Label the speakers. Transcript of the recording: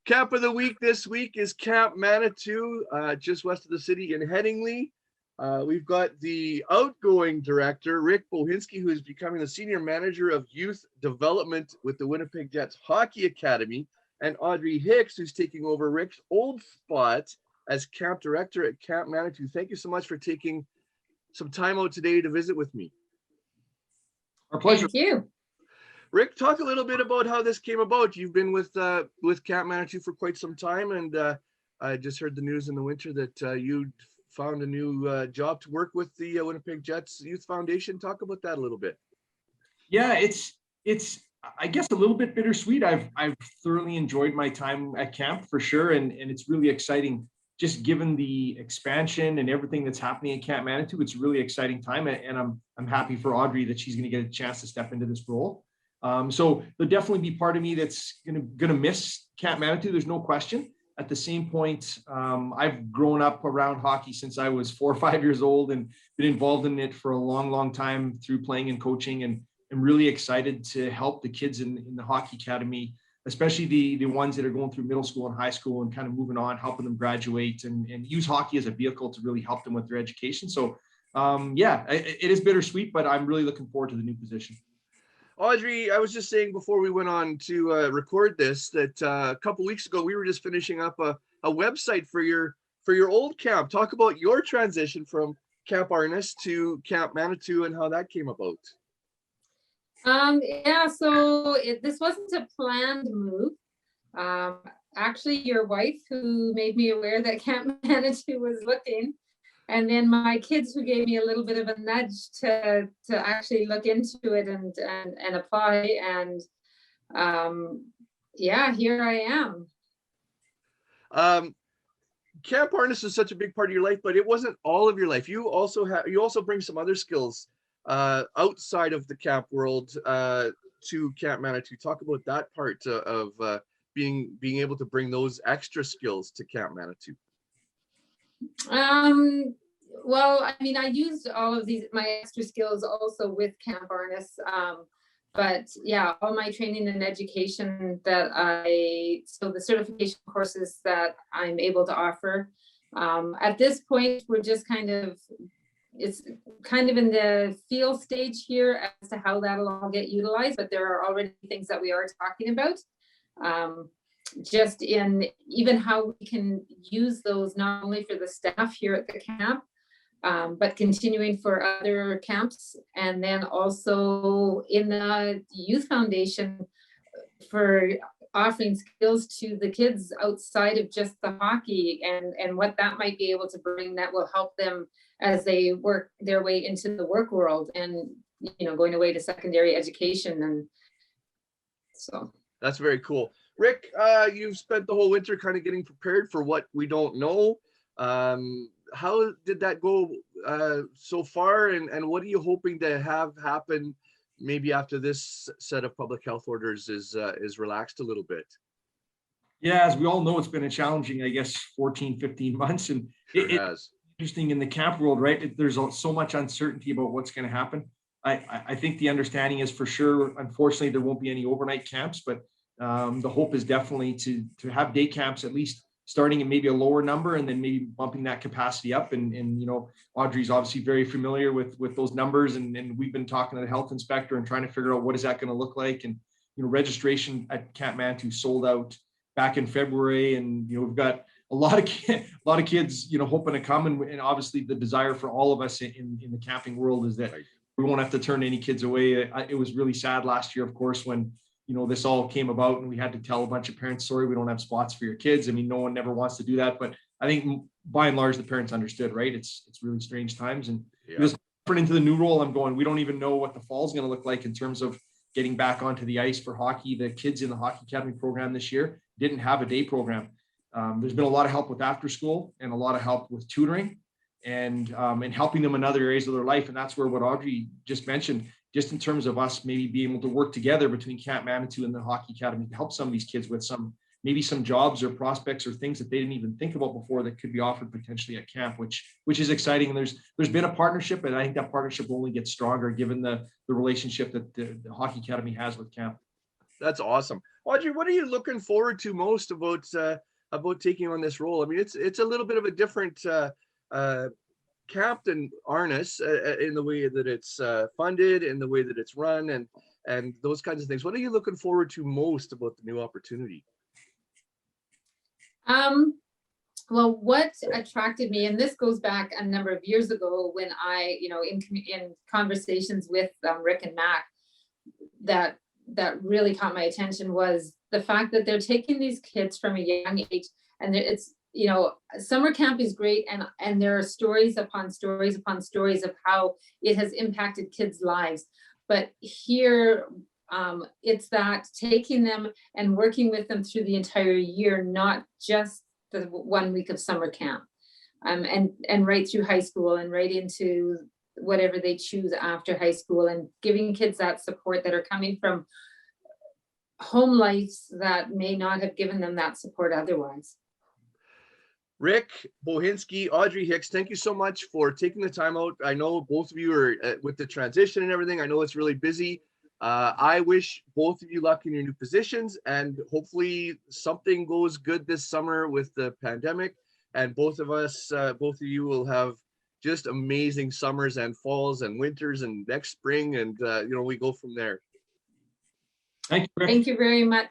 Speaker 1: Camp of the week this week is Camp Manitou, just west of the city in Headingley. We've got the outgoing director, Rick Bohinski, who is becoming the senior manager of youth development with the Winnipeg Jets Hockey Academy, and Audrey Hicks, who's taking over Rick's old spot as camp director at Camp Manitou. Thank you so much for taking some time out today to visit with me.
Speaker 2: Our pleasure.
Speaker 3: Thank you.
Speaker 1: Rick, talk a little bit about how this came about. You've been with Camp Manitou for quite some time, and I just heard the news in the winter that you found a new job to work with the Winnipeg Jets Youth Foundation. Talk about that a little bit.
Speaker 2: Yeah, it's I guess a little bit bittersweet. I've thoroughly enjoyed my time at camp for sure, and it's really exciting. Just given the expansion and everything that's happening at Camp Manitou, it's a really exciting time, and I'm happy for Audrey that she's going to get a chance to step into this role. So there'll definitely be part of me that's gonna miss Camp Manitou. There's no question. At the same point, I've grown up around hockey since I was 4 or 5 years old and been involved in it for a long, long time through playing and coaching. And I'm really excited to help the kids in the hockey academy, especially the ones that are going through middle school and high school and kind of moving on, helping them graduate and use hockey as a vehicle to really help them with their education. So yeah, it is bittersweet, but I'm really looking forward to the new position.
Speaker 1: Audrey, I was just saying before we went on to record this that a couple weeks ago we were just finishing up a website for your old camp. Talk about your transition from Camp Arnis to Camp Manitou and how that came about.
Speaker 3: Yeah, so this wasn't a planned move. Actually, your wife who made me aware that Camp Manitou was looking, and then my kids who gave me a little bit of a nudge to actually look into it and apply. And yeah, here I am.
Speaker 1: Camp Arnis is such a big part of your life, but it wasn't all of your life. You also bring some other skills outside of the camp world to Camp Manitou. Talk about that part of being able to bring those extra skills to Camp Manitou.
Speaker 3: Well, I mean, I used all of my extra skills also with Camp Arnis, but yeah, all my training and education so the certification courses that I'm able to offer. At this point, we're just it's kind of in the feel stage here as to how that'll all get utilized, but there are already things that we are talking about. Just in even how we can use those not only for the staff here at the camp, but continuing for other camps, and then also in the youth foundation for offering skills to the kids outside of just the hockey and what that might be able to bring that will help them as they work their way into the work world and, going away to secondary education. And so
Speaker 1: that's very cool. Rick, you've spent the whole winter kind of getting prepared for what we don't know. How did that go so far, and what are you hoping to have happen maybe after this set of public health orders is relaxed a little bit?
Speaker 2: Yeah, as we all know, it's been a challenging, I guess, 14, 15 months. And it has. Interesting in the camp world, right? There's so much uncertainty about what's going to happen. I think the understanding is for sure, unfortunately, there won't be any overnight camps, but the hope is definitely to have day camps, at least starting at maybe a lower number and then maybe bumping that capacity up. And Audrey's obviously very familiar with those numbers. And we've been talking to the health inspector and trying to figure out what is that going to look like. And, registration at Camp Manitou sold out back in February. And, we've got a lot of kids, hoping to come. And obviously the desire for all of us in the camping world is that we won't have to turn any kids away. It was really sad last year, of course, when this all came about and we had to tell a bunch of parents, sorry, we don't have spots for your kids. I mean, no one never wants to do that, but I think by and large, the parents understood, right? It's really strange times. And just into the new role, I'm going, we don't even know what the fall is going to look like in terms of getting back onto the ice for hockey. The kids in the Hockey Academy program this year didn't have a day program. There's been a lot of help with after school and a lot of help with tutoring and helping them in other areas of their life. And that's where what Audrey just mentioned, just in terms of us maybe being able to work together between Camp Manitou and the Hockey Academy to help some of these kids with maybe some jobs or prospects or things that they didn't even think about before that could be offered potentially at camp, which is exciting. And there's been a partnership, and I think that partnership will only get stronger given the relationship that the Hockey Academy has with camp.
Speaker 1: That's awesome. Audrey, what are you looking forward to most about taking on this role? I mean, it's a little bit of a different camp than Arnis in the way that it's funded, in the way that it's run, and those kinds of things. What are you looking forward to most about the new opportunity?
Speaker 3: Well, what attracted me, and this goes back a number of years ago when I, in conversations with Rick and Mac, that really caught my attention was the fact that they're taking these kids from a young age, and it's, summer camp is great, and there are stories upon stories upon stories of how it has impacted kids' lives. But here, it's that taking them and working with them through the entire year, not just the 1 week of summer camp, and right through high school and right into whatever they choose after high school, and giving kids that support that are coming from home lives that may not have given them that support otherwise.
Speaker 1: Rick Bohinski, Audrey Hicks, thank you so much for taking the time out. I know both of you are with the transition and everything. I know it's really busy. I wish both of you luck in your new positions, and hopefully something goes good this summer with the pandemic, and both of you will have just amazing summers and falls and winters and next spring, and we go from there.
Speaker 2: Thank you, Rick.
Speaker 3: Thank you very much.